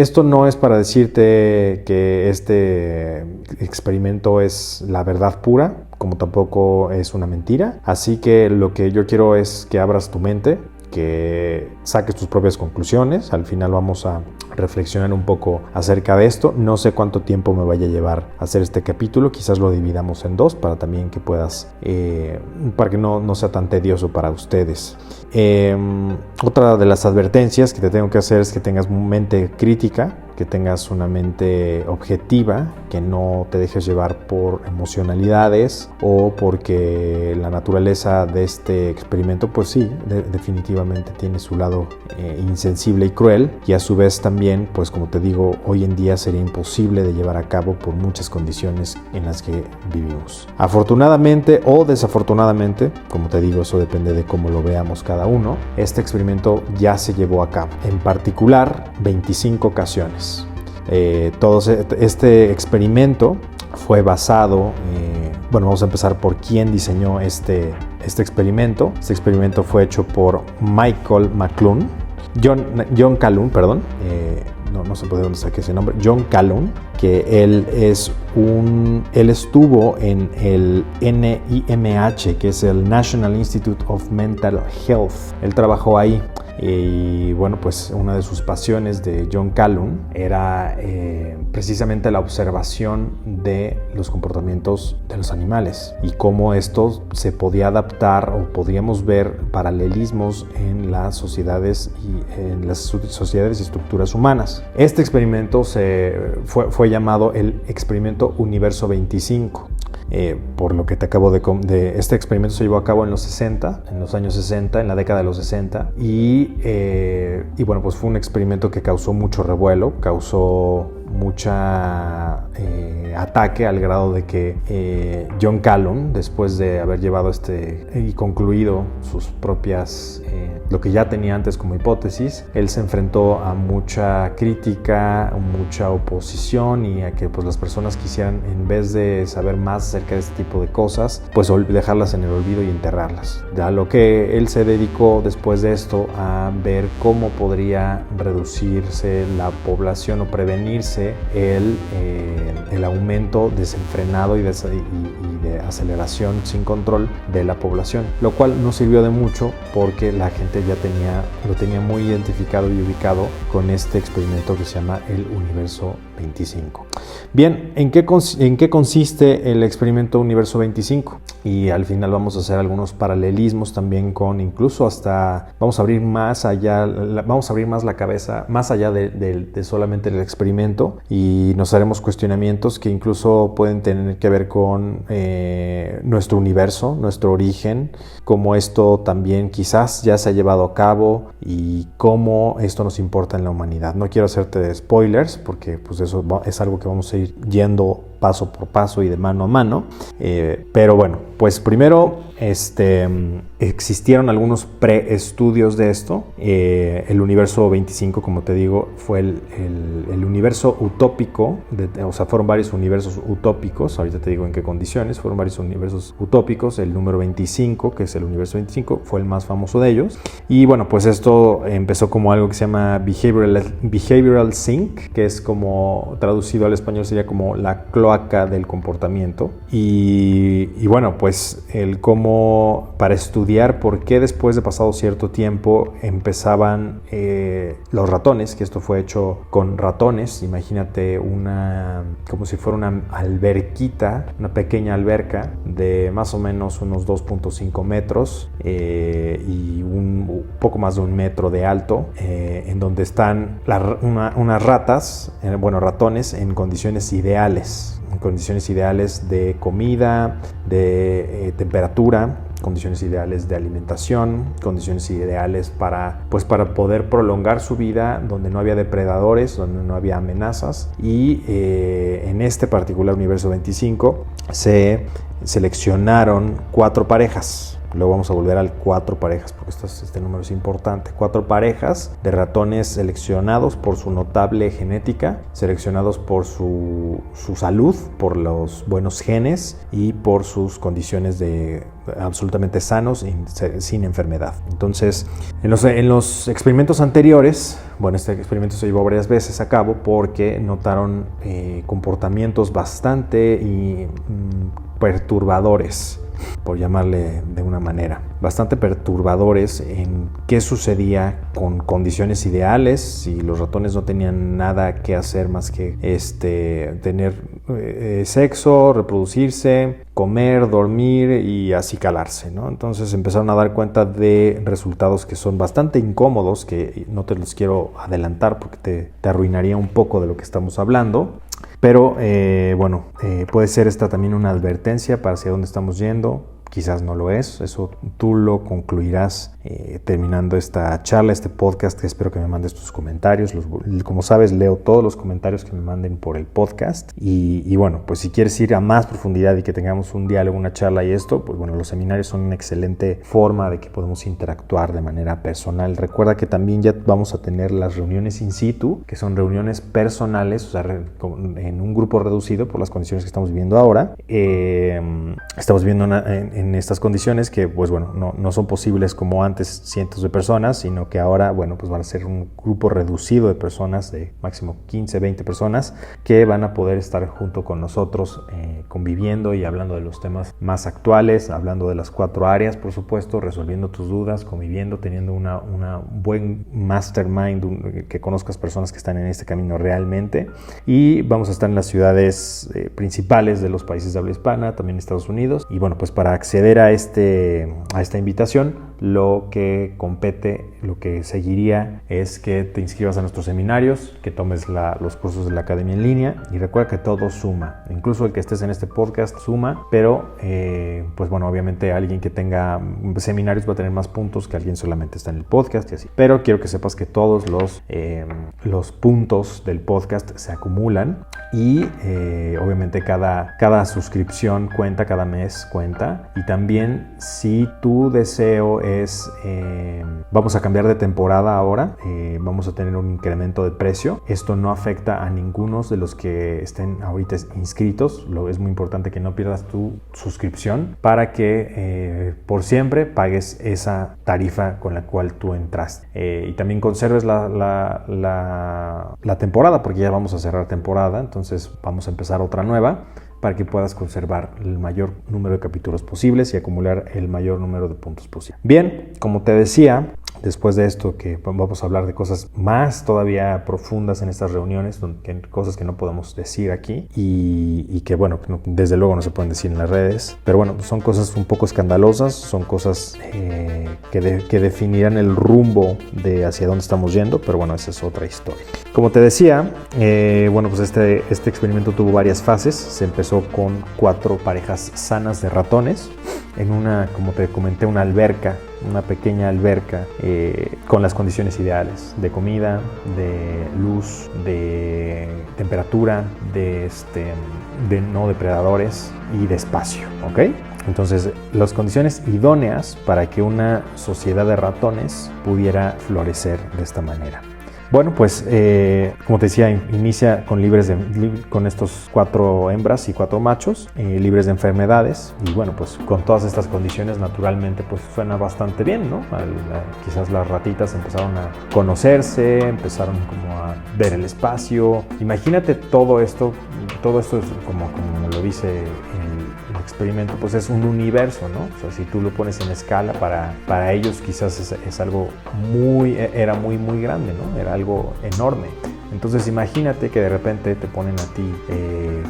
Esto no es para decirte que este experimento es la verdad pura, como tampoco es una mentira. Así que lo que yo quiero es que abras tu mente, que saques tus propias conclusiones. Al final vamos a reflexionar un poco acerca de esto. No sé cuánto tiempo me vaya a llevar hacer este capítulo, quizás lo dividamos en dos para también que puedas, para que no sea tan tedioso para ustedes. Otra de las advertencias que te tengo que hacer es que tengas mente crítica, que tengas una mente objetiva, que no te dejes llevar por emocionalidades o porque la naturaleza de este experimento, pues sí, definitivamente tiene su lado insensible y cruel, y a su vez también, pues como te digo, hoy en día sería imposible de llevar a cabo por muchas condiciones en las que vivimos. Afortunadamente o desafortunadamente, como te digo, eso depende de cómo lo veamos cada uno, este experimento ya se llevó a cabo, en particular 25 ocasiones. Este experimento fue basado, vamos a empezar por quién diseñó este experimento. Este experimento fue hecho por John Calhoun, perdón, no sé de dónde saqué ese nombre, John Calhoun, que él estuvo en el NIMH, que es el National Institute of Mental Health. Él trabajó ahí. Y bueno, pues una de sus pasiones de John Calhoun era precisamente la observación de los comportamientos de los animales y cómo esto se podía adaptar o podíamos ver paralelismos en las sociedades y estructuras humanas. Este experimento fue llamado el experimento Universo 25. Por lo que te acabo de este experimento se llevó a cabo en los años 60, en la década de los 60, y bueno, pues fue un experimento que causó mucho revuelo, causó mucha ataque, al grado de que John Calhoun, después de haber llevado y concluido sus propias, lo que ya tenía antes como hipótesis, él se enfrentó a mucha crítica, mucha oposición, y a que pues las personas quisieran, en vez de saber más acerca de este tipo de cosas, pues dejarlas en el olvido y enterrarlas. A lo que él se dedicó después de esto a ver cómo podría reducirse la población o prevenirse el aumento desenfrenado y de aceleración sin control de la población, lo cual no sirvió de mucho porque la gente ya lo tenía muy identificado y ubicado con este experimento que se llama el Universo 25. Bien, ¿en qué consiste el experimento Universo 25? Y al final vamos a hacer algunos paralelismos también incluso vamos a abrir más la cabeza, más allá de solamente el experimento, y nos haremos cuestionamientos que incluso pueden tener que ver con nuestro universo, nuestro origen, cómo esto también quizás ya se ha llevado a cabo y cómo esto nos importa en la humanidad. No quiero hacerte spoilers porque pues eso es algo que vamos a ir yendo paso por paso y de mano a mano, pero bueno, pues primero existieron algunos preestudios de esto. El Universo 25, como te digo, fue el universo utópico, fueron varios universos utópicos, ahorita te digo en qué condiciones, fueron varios universos utópicos. El número 25, que es el Universo 25, fue el más famoso de ellos, y bueno, pues esto empezó como algo que se llama Behavioral Sync, que es como, traducido al español sería como la cloaca del comportamiento, y bueno, pues el cómo, para estudiar por qué después de pasado cierto tiempo empezaban los ratones, que esto fue hecho con ratones, imagínate como si fuera una alberquita, una pequeña alberca de más o menos unos 2.5 metros y un poco más de 1 metro de alto, en donde están unas ratones en condiciones ideales de comida, de temperatura, condiciones ideales de alimentación, condiciones ideales para poder prolongar su vida, donde no había depredadores, donde no había amenazas. Y en este particular Universo 25 se seleccionaron 4 parejas. luego vamos a volver al 4 parejas, porque este número es importante. 4 parejas de ratones seleccionados por su notable genética, seleccionados por su salud, por los buenos genes y por sus condiciones de absolutamente sanos y sin enfermedad. Entonces, en los experimentos anteriores, bueno, este experimento se llevó varias veces a cabo porque notaron comportamientos bastante perturbadores, por llamarle de una manera, bastante perturbadores en qué sucedía con condiciones ideales, si los ratones no tenían nada que hacer más que tener sexo, reproducirse, comer, dormir y acicalarse, ¿no? Entonces empezaron a dar cuenta de resultados que son bastante incómodos, que no te los quiero adelantar porque te arruinaría un poco de lo que estamos hablando. Pero puede ser esta también una advertencia para hacia dónde estamos yendo. Quizás no lo es, eso tú lo concluirás terminando esta charla, este podcast, que espero que me mandes tus comentarios. Como sabes, leo todos los comentarios que me manden por el podcast y bueno, pues si quieres ir a más profundidad y que tengamos un diálogo, una charla y esto, pues bueno, los seminarios son una excelente forma de que podamos interactuar de manera personal. Recuerda que también ya vamos a tener las reuniones in situ, que son reuniones personales, o sea, en un grupo reducido por las condiciones que estamos viviendo ahora. Estamos viviendo en estas condiciones que pues bueno, no son posibles como antes cientos de personas, sino que ahora bueno, pues van a ser un grupo reducido de personas, de máximo 15, 20 personas, que van a poder estar junto con nosotros conviviendo y hablando de los temas más actuales, hablando de las 4 áreas, por supuesto, resolviendo tus dudas, conviviendo, teniendo una buen mastermind, que conozcas personas que están en este camino realmente. Y vamos a estar en las ciudades principales de los países de habla hispana, también Estados Unidos. Y bueno, pues para acceder a esta invitación, lo que compete, lo que seguiría es que te inscribas a nuestros seminarios, que tomes los cursos de la academia en línea, y recuerda que todo suma, incluso el que estés en este podcast suma, pero pues bueno, obviamente alguien que tenga seminarios va a tener más puntos que alguien solamente está en el podcast y así, pero quiero que sepas que todos los puntos del podcast se acumulan y obviamente cada suscripción cuenta, cada mes cuenta. Y también si tu deseo es vamos a cambiar de temporada ahora, vamos a tener un incremento de precio, esto no afecta a ninguno de los que estén ahorita inscritos. Es muy importante que no pierdas tu suscripción para que por siempre pagues esa tarifa con la cual tú entraste, y también conserves la temporada, porque ya vamos a cerrar temporada, entonces vamos a empezar otra nueva, para que puedas conservar el mayor número de capítulos posibles y acumular el mayor número de puntos posible. Bien, como te decía, después de esto, que vamos a hablar de cosas más todavía profundas en estas reuniones, cosas que no podemos decir aquí y que bueno, desde luego no se pueden decir en las redes, pero bueno, son cosas un poco escandalosas, son cosas que definirán el rumbo de hacia dónde estamos yendo, pero bueno, esa es otra historia. Como te decía, bueno, pues este experimento tuvo varias fases. Se empezó con 4 parejas sanas de ratones en como te comenté, una pequeña alberca con las condiciones ideales de comida, de luz, de temperatura, de no depredadores y de espacio, ¿ok? Entonces, las condiciones idóneas para que una sociedad de ratones pudiera florecer de esta manera. Bueno, pues como te decía, inicia con estos 4 hembras y 4 machos libres de enfermedades, y bueno, pues con todas estas condiciones naturalmente pues suena bastante bien, ¿no? Quizás las ratitas empezaron a conocerse, empezaron como a ver el espacio. Imagínate todo esto es como lo dice el experimento, pues es un universo, ¿no? O sea, si tú lo pones en escala, para ellos quizás es algo era muy grande, ¿no? Era algo enorme. Entonces imagínate que de repente te ponen a ti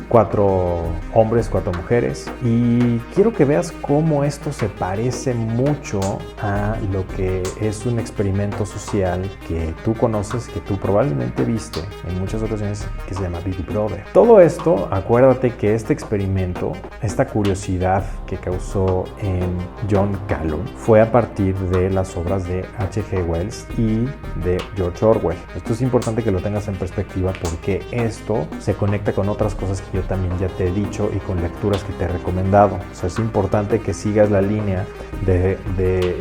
4 hombres, 4 mujeres, y quiero que veas cómo esto se parece mucho a lo que es un experimento social que tú conoces, que tú probablemente viste en muchas ocasiones, que se llama Big Brother. Todo esto, acuérdate que este experimento, esta curiosidad que causó en John Calhoun, fue a partir de las obras de H.G. Wells y de George Orwell. Esto es importante que lo tengas en perspectiva, porque esto se conecta con otras cosas que yo también ya te he dicho y con lecturas que te he recomendado. O sea, es importante que sigas la línea de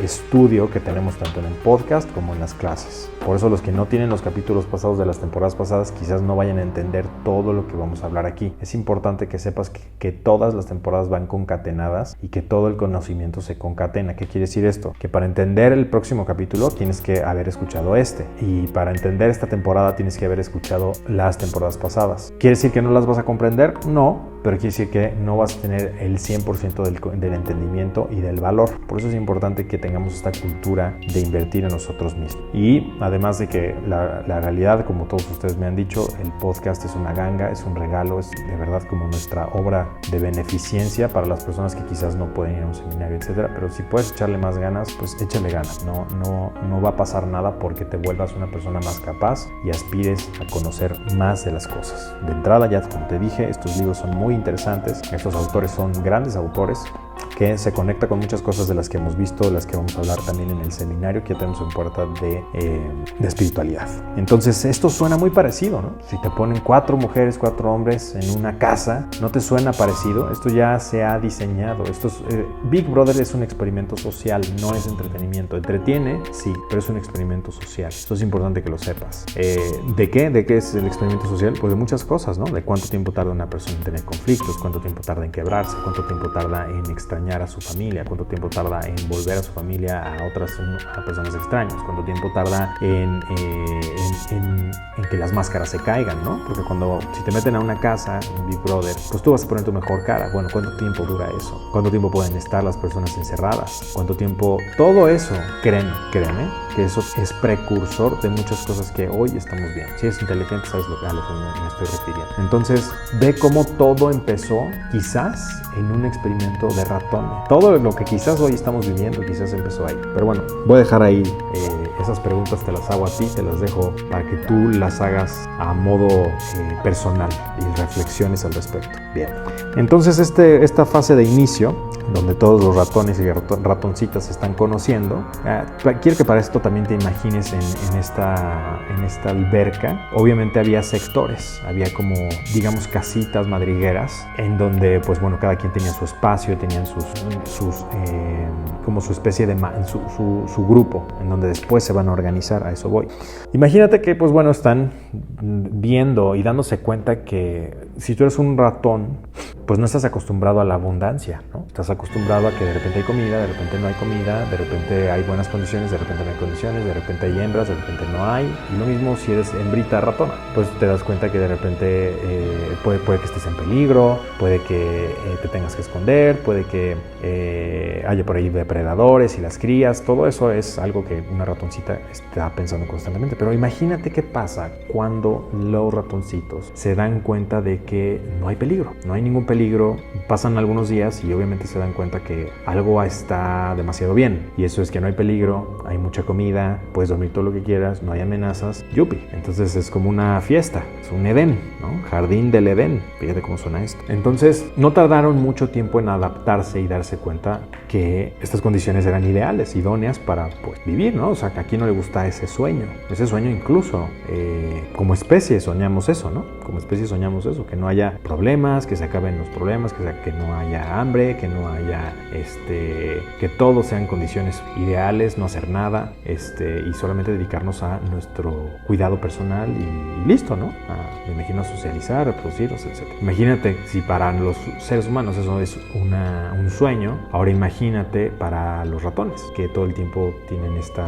estudio que tenemos tanto en el podcast como en las clases. Por eso los que no tienen los capítulos pasados de las temporadas pasadas quizás no vayan a entender todo lo que vamos a hablar aquí. Es importante que sepas que todas las temporadas van concatenadas y que todo el conocimiento se concatena. ¿Qué quiere decir esto? Que para entender el próximo capítulo tienes que haber escuchado este, y para entender esta temporada tienes que haber escuchado las temporadas pasadas. ¿Quiere decir que no las vas a comprender? No, pero quiere decir que no vas a tener el 100% del entendimiento y del valor. Por eso es importante que tengamos esta cultura de invertir en nosotros mismos. Y además de que la realidad, como todos ustedes me han dicho, el podcast es una ganga, es un regalo, es de verdad como nuestra obra de beneficencia para las personas que quizás no pueden ir a un seminario, etcétera. Pero si puedes echarle más ganas, pues échale ganas. No va a pasar nada porque te vuelvas una persona más capaz y aspires a conocer más de las cosas. De entrada, ya como te dije, estos libros son muy interesantes. Estos autores son grandes autores que se conecta con muchas cosas de las que hemos visto, de las que vamos a hablar también en el seminario que ya tenemos en puerta de espiritualidad. Entonces esto suena muy parecido, ¿no? Si te ponen 4 mujeres, 4 hombres en una casa, ¿no te suena parecido? Esto ya se ha diseñado. Big Brother es un experimento social, no es entretenimiento. Entretiene, sí, pero es un experimento social. Esto es importante que lo sepas. ¿De qué? ¿De qué es el experimento social? Pues de muchas cosas, ¿no? De cuánto tiempo tarda una persona en tener conflictos, cuánto tiempo tarda en quebrarse, cuánto tiempo tarda en extrañar a su familia, cuánto tiempo tarda en volver a su familia a personas extrañas, cuánto tiempo tarda en que las máscaras se caigan, ¿no? Porque si te meten a una casa en Big Brother, pues tú vas a poner tu mejor cara. Bueno, ¿cuánto tiempo dura eso? ¿Cuánto tiempo pueden estar las personas encerradas? ¿Cuánto tiempo? Todo eso, créeme, que eso es precursor de muchas cosas que hoy estamos viendo. Si eres inteligente, sabes a lo que me estoy refiriendo. Entonces, ve cómo todo empezó, quizás en un experimento de ratones. Todo lo que quizás hoy estamos viviendo, quizás empezó ahí. Pero bueno, voy a dejar ahí esas preguntas, te las hago a ti, te las dejo para que tú las hagas a modo personal y reflexiones al respecto. Bien, entonces esta fase de inicio, donde todos los ratones y ratoncitas se están conociendo, quiero que para esto también te imagines en esta alberca. Obviamente había sectores, había como, digamos, casitas madrigueras, en donde, pues bueno, cada quien tenía su espacio, tenían como su especie de su grupo, en donde después se van a organizar. A eso voy. Imagínate que, pues bueno, están viendo y dándose cuenta que si tú eres un ratón, pues no estás acostumbrado a la abundancia, ¿no? Estás acostumbrado a que de repente hay comida, de repente no hay comida, de repente hay buenas condiciones, de repente no hay condiciones, de repente hay hembras, de repente no hay. Y lo mismo si eres hembrita ratona, pues te das cuenta que de repente puede que estés en peligro, puede que te tengas que esconder, puede que haya por ahí depredadores y las crías. Todo eso es algo que una ratoncita está pensando constantemente. Pero imagínate qué pasa cuando los ratoncitos se dan cuenta de que no hay peligro, no hay ningún peligro. Pasan algunos días y obviamente se dan cuenta que algo está demasiado bien, y eso es que no hay peligro, hay mucha comida, puedes dormir todo lo que quieras, no hay amenazas, yupi. Entonces es como una fiesta, es un Edén, ¿no? Jardín del Edén, fíjate cómo suena esto. Entonces no tardaron mucho tiempo en adaptarse y darse cuenta que estas condiciones eran ideales, idóneas para, pues, vivir, ¿no? O sea, que a quién no le gusta ese sueño incluso como especie soñamos eso, ¿no? Como especie soñamos eso, que no haya problemas, que se acaben los problemas, que no haya hambre, que no haya, que todo sean condiciones ideales, no hacer nada, y solamente dedicarnos a nuestro cuidado personal y listo, ¿no? Me imagino socializar, reproducirnos, etc. Imagínate si para los seres humanos eso es un sueño, ahora imagínate para los ratones, que todo el tiempo tienen este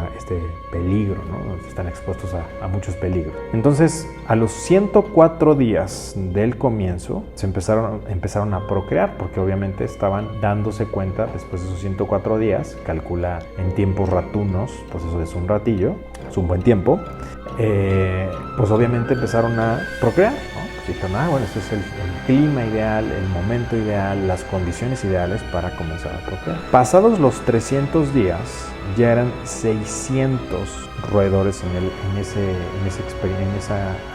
peligro, ¿no? Están expuestos a muchos peligros. Entonces, a los 104 días del comienzo, se empezaron a procrear, porque obviamente estaban dándose cuenta, después de esos 104 días, calcula en tiempos ratunos, pues eso es un ratillo, es un buen tiempo, pues obviamente empezaron a procrear, ¿no? Dijeron, bueno, este es el clima ideal, el momento ideal, las condiciones ideales para comenzar a procrear. Pasados los 300 días, ya eran 600 roedores en esa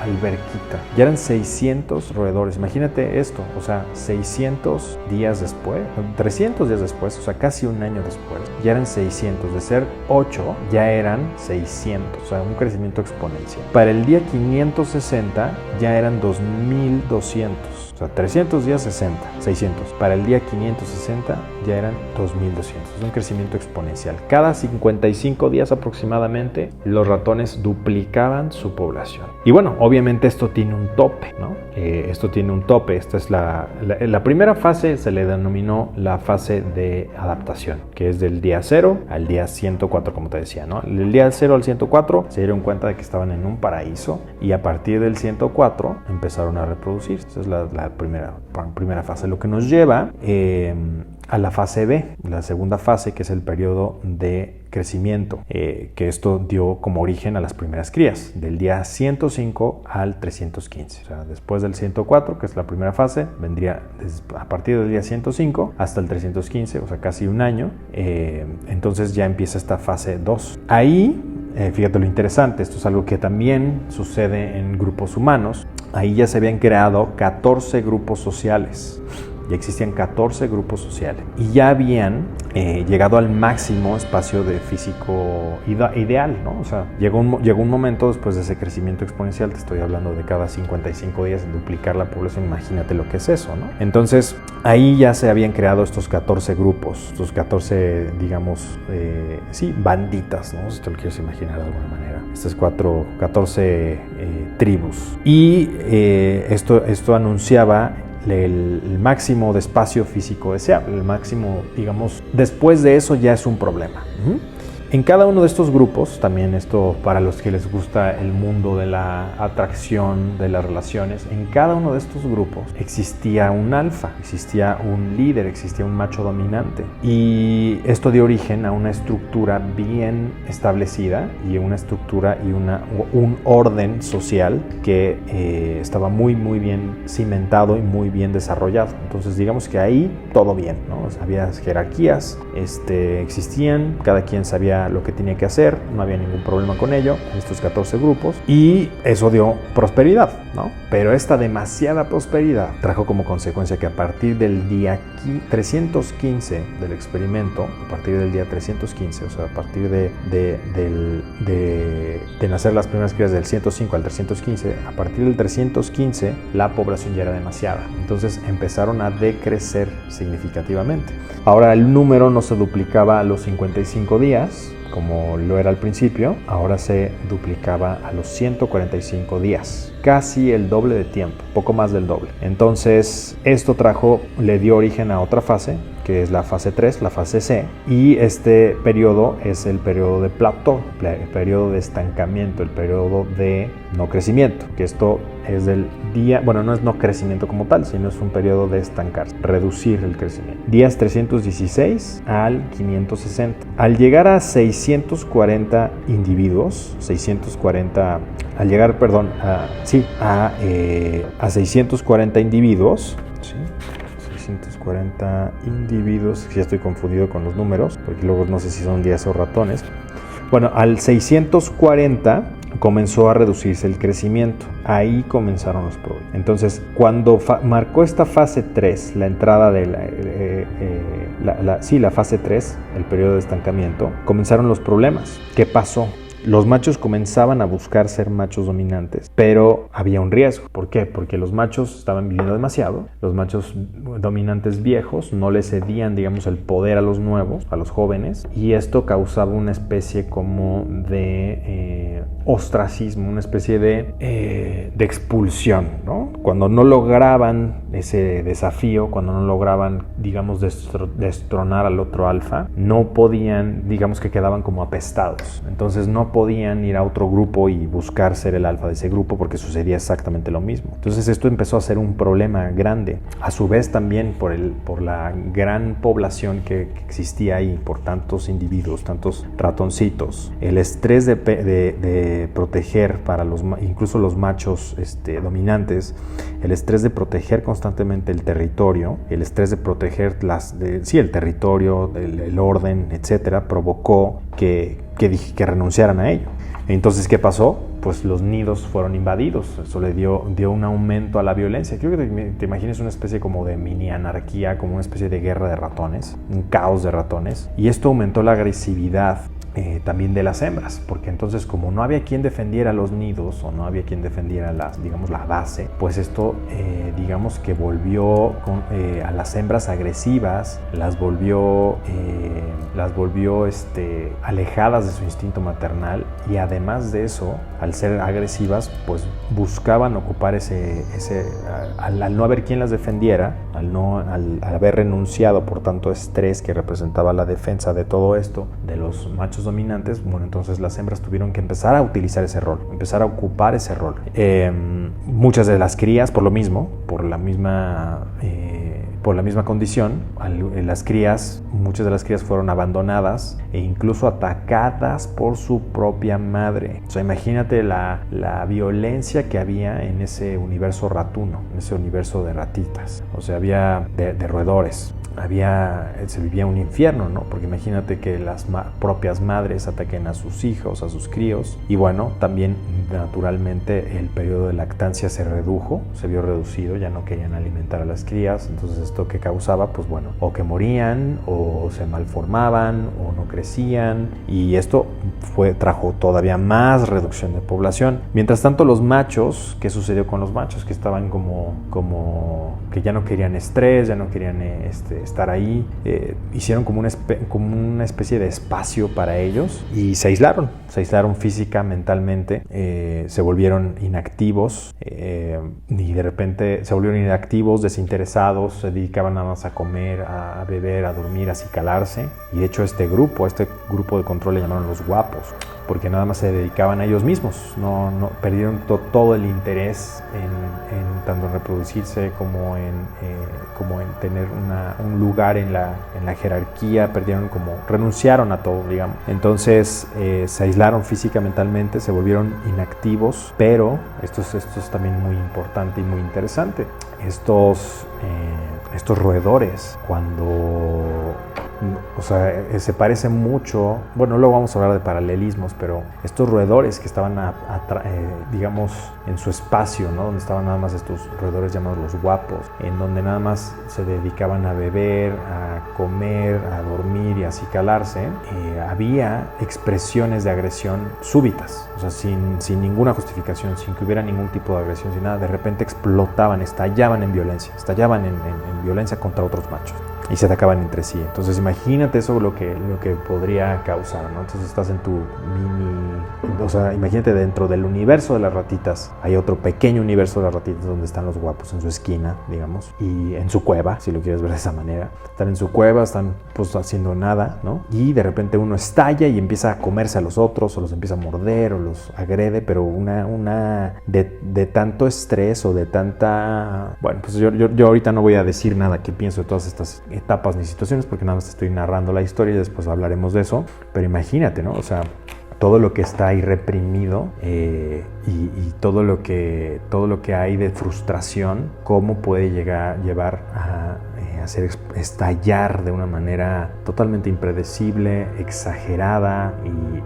alberquita. Ya eran 600 roedores. Imagínate esto, o sea, 600 días después, 300 días después, o sea, casi un año después, ya eran 600. De ser 8, ya eran 600, o sea, un crecimiento exponencial. Para el día 560 ya eran 2200. O sea, 300 días 600. Para el día 560 ya eran 2200. Es un crecimiento exponencial. Cada 55 días aproximadamente, los ratones duplicaban su población. Y bueno, obviamente esto tiene un tope, ¿no? Esto tiene un tope. Esta es la primera fase, se le denominó la fase de adaptación, que es del día 0 al día 104, como te decía, ¿no? Del día 0 al 104 se dieron cuenta de que estaban en un paraíso y a partir del 104 empezaron a reproducirse. Esa es la primera fase, lo que nos lleva a la fase B, la segunda fase, que es el periodo de crecimiento, que esto dio como origen a las primeras crías, del día 105 al 315. O sea, después del 104, que es la primera fase, vendría a partir del día 105 hasta el 315, o sea, casi un año. Entonces ya empieza esta fase 2. Ahí, fíjate lo interesante, esto es algo que también sucede en grupos humanos. Ahí ya se habían creado 14 grupos sociales. Ya existían 14 grupos sociales y ya habían llegado al máximo espacio de físico ideal, ¿no? O sea, llegó un momento después de ese crecimiento exponencial, te estoy hablando de cada 55 días en duplicar la población, imagínate lo que es eso, ¿no? Entonces, ahí ya se habían creado estos 14 grupos, estos 14, digamos, banditas, ¿no? Si te lo quieres imaginar de alguna manera. Estas 14 tribus. Y esto anunciaba el máximo de espacio físico deseable, el máximo, digamos, después de eso ya es un problema. En cada uno de estos grupos, también esto para los que les gusta el mundo de la atracción, de las relaciones, en cada uno de estos grupos existía un alfa, existía un líder, existía un macho dominante. Y esto dio origen a una estructura bien establecida y una estructura y un orden social que estaba muy bien cimentado y muy bien desarrollado. Entonces digamos que ahí todo bien, ¿no? O sea, había jerarquías, existían, cada quien sabía lo que tenía que hacer, no había ningún problema con ello en estos 14 grupos y eso dio prosperidad, ¿no? Pero esta demasiada prosperidad trajo como consecuencia que a partir del día 315 del experimento, a partir del día 315, o sea, a partir de nacer las primeras crías del 105 al 315, a partir del 315 la población ya era demasiada, entonces empezaron a decrecer significativamente. Ahora el número no se duplicaba a los 55 días, como lo era al principio, ahora se duplicaba a los 145 días, casi el doble de tiempo, poco más del doble. Entonces, esto le dio origen a otra fase, que es la fase 3, la fase C, y este periodo es el periodo de plateau, el periodo de estancamiento, el periodo de no crecimiento, que esto es del día, bueno, no es no crecimiento como tal, sino es un periodo de estancarse, reducir el crecimiento. Días 316 al 560. Al llegar a 640 individuos, al llegar, perdón, a 640 individuos, ¿sí? 640 individuos, ya estoy confundido con los números, porque luego no sé si son días o ratones. Bueno, al 640 comenzó a reducirse el crecimiento. Ahí comenzaron los problemas. Entonces, cuando marcó esta fase 3, la entrada de la fase 3, el periodo de estancamiento, comenzaron los problemas. ¿Qué pasó? Los machos comenzaban a buscar ser machos dominantes, pero había un riesgo. ¿Por qué? Porque los machos estaban viviendo demasiado, los machos dominantes viejos no le cedían, digamos, el poder a los nuevos, a los jóvenes, y esto causaba una especie como de ostracismo, una especie de expulsión, ¿no? Cuando no lograban ese desafío, cuando no lograban, digamos, destronar al otro alfa, no podían, digamos que quedaban como apestados. Entonces no podían ir a otro grupo y buscar ser el alfa de ese grupo porque sucedía exactamente lo mismo. Entonces esto empezó a ser un problema grande. A su vez también por la gran población que existía ahí, por tantos individuos, tantos ratoncitos, el estrés de proteger para incluso los machos dominantes, el estrés de proteger constantemente el territorio, el estrés de proteger el territorio, el orden, etcétera, provocó que renunciaran a ello. Entonces, ¿qué pasó? Pues los nidos fueron invadidos. Eso le dio un aumento a la violencia. Creo que te imagines una especie como de mini anarquía, como una especie de guerra de ratones, un caos de ratones. Y esto aumentó la agresividad también de las hembras, porque entonces como no había quien defendiera los nidos o no había quien defendiera la base, pues esto digamos que volvió a las hembras agresivas, las volvió alejadas de su instinto maternal, y además de eso, al ser agresivas, pues buscaban ocupar al no haber quien las defendiera, al haber renunciado por tanto estrés que representaba la defensa de todo esto, de los machos dominantes, bueno, entonces las hembras tuvieron que empezar a utilizar ese rol, empezar a ocupar ese rol. Muchas de las crías, por la misma condición, muchas de las crías fueron abandonadas e incluso atacadas por su propia madre. O sea, imagínate la violencia que había en ese universo ratuno, en ese universo de ratitas. O sea, había de roedores. Se vivía un infierno, ¿no? Porque imagínate que las propias madres ataquen a sus hijos, a sus críos. Y bueno, también naturalmente el periodo de lactancia se vio reducido, ya no querían alimentar a las crías. Entonces esto que causaba, pues bueno, o que morían, o se malformaban, o no crecían. Y esto trajo todavía más reducción de población. Mientras tanto, los machos, ¿qué sucedió con los machos? Que estaban como que ya no querían estrés, ya no querían estar ahí, hicieron como una especie de espacio para ellos y se aislaron física, mentalmente, se volvieron inactivos, y de repente se volvieron inactivos, desinteresados, se dedicaban nada más a comer, a beber, a dormir, a acicalarse. Y de hecho este grupo de control le llamaron los guapos, porque nada más se dedicaban a ellos mismos, no perdieron todo el interés en tanto en reproducirse como en tener un lugar en la jerarquía, renunciaron a todo, digamos. Entonces se aislaron física, mentalmente, se volvieron inactivos, pero esto es también muy importante y muy interesante. Estos roedores, se parece mucho, bueno, luego vamos a hablar de paralelismos, pero estos roedores que estaban, digamos, en su espacio, ¿no? Donde estaban nada más estos roedores llamados los guapos, en donde nada más se dedicaban a beber, a comer, a dormir y a acicalarse, había expresiones de agresión súbitas, o sea, sin ninguna justificación, sin que hubiera ningún tipo de agresión, sin nada, de repente estallaban en violencia contra otros machos. Y se atacaban entre sí. Entonces imagínate eso lo que podría causar, ¿no? Entonces estás en tu imagínate dentro del universo de las ratitas, hay otro pequeño universo de las ratitas donde están los guapos en su esquina, digamos, y en su cueva, si lo quieres ver de esa manera. Están en su cueva, están pues haciendo nada, ¿no? Y de repente uno estalla y empieza a comerse a los otros, o los empieza a morder, o los agrede, pero de tanto estrés o de tanta... Bueno, pues yo ahorita no voy a decir nada que pienso de todas estas etapas ni situaciones, porque nada más estoy narrando la historia y después hablaremos de eso. Pero imagínate, ¿no? O sea, todo lo que está ahí reprimido, y todo lo que hay de frustración, cómo puede llevar a hacer estallar de una manera totalmente impredecible, exagerada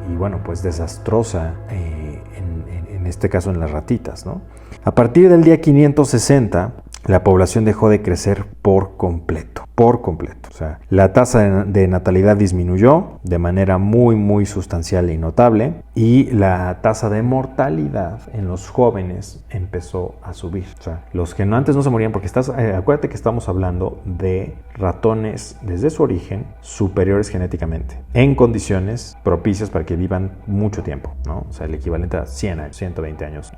y bueno, pues desastrosa, en este caso en las ratitas, ¿no? A partir del día 560, la población dejó de crecer por completo. O sea, la tasa de natalidad disminuyó de manera muy, muy sustancial e notable, y la tasa de mortalidad en los jóvenes empezó a subir. O sea, los que antes no se morían, porque acuérdate que estamos hablando de ratones desde su origen superiores genéticamente, en condiciones propicias para que vivan mucho tiempo, ¿no? O sea, el equivalente a 100 años, 120 años,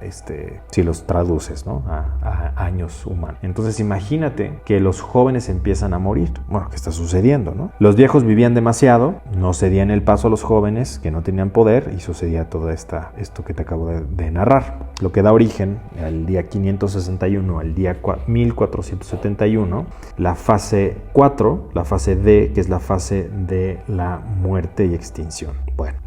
si los traduces, ¿no? a años humanos. Entonces imagínate que los jóvenes empiezan a morir. Bueno, ¿qué está sucediendo, no? Los viejos vivían demasiado, no cedían el paso a los jóvenes que no tenían poder, y sucedía todo esto que te acabo de narrar. Lo que da origen al día 561, al día 1471, la fase 4, la fase D, que es la fase de la muerte y extinción. Bueno,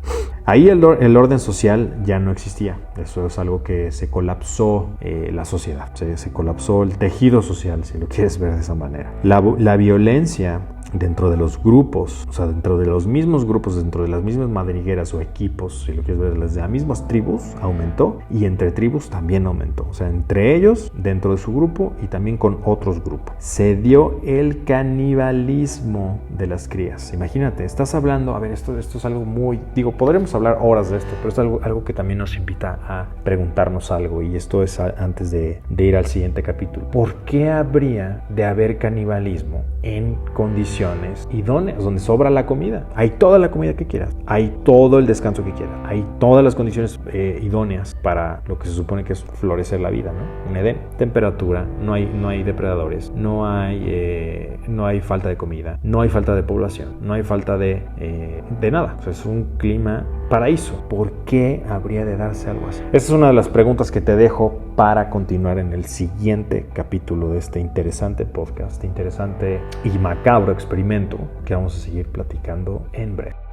ahí el orden social ya no existía. Eso es algo que se colapsó la sociedad, se colapsó el tejido social, si lo quieres ver de esa manera. La violencia dentro de los grupos, o sea, dentro de los mismos grupos, dentro de las mismas madrigueras o equipos, si lo quieres ver, las de las mismas tribus, aumentó, y entre tribus también aumentó, o sea, entre ellos, dentro de su grupo y también con otros grupos. Se dio el canibalismo de las crías. Imagínate, estás hablando, a ver, esto es algo muy, podremos hablar horas de esto, pero es algo que también nos invita a preguntarnos algo, y esto es antes de ir al siguiente capítulo. ¿Por qué habría de haber canibalismo en condiciones idóneas, donde sobra la comida? Hay toda la comida que quieras, hay todo el descanso que quieras, hay todas las condiciones idóneas para lo que se supone que es florecer la vida, ¿no? Un Edén. Temperatura, no hay depredadores, no hay falta de comida, no hay falta de población, no hay falta de nada. O sea, es un clima paraíso. ¿Por qué habría de darse algo así? Esa es una de las preguntas que te dejo para continuar en el siguiente capítulo de este interesante podcast, interesante y macabro experimento que vamos a seguir platicando en breve.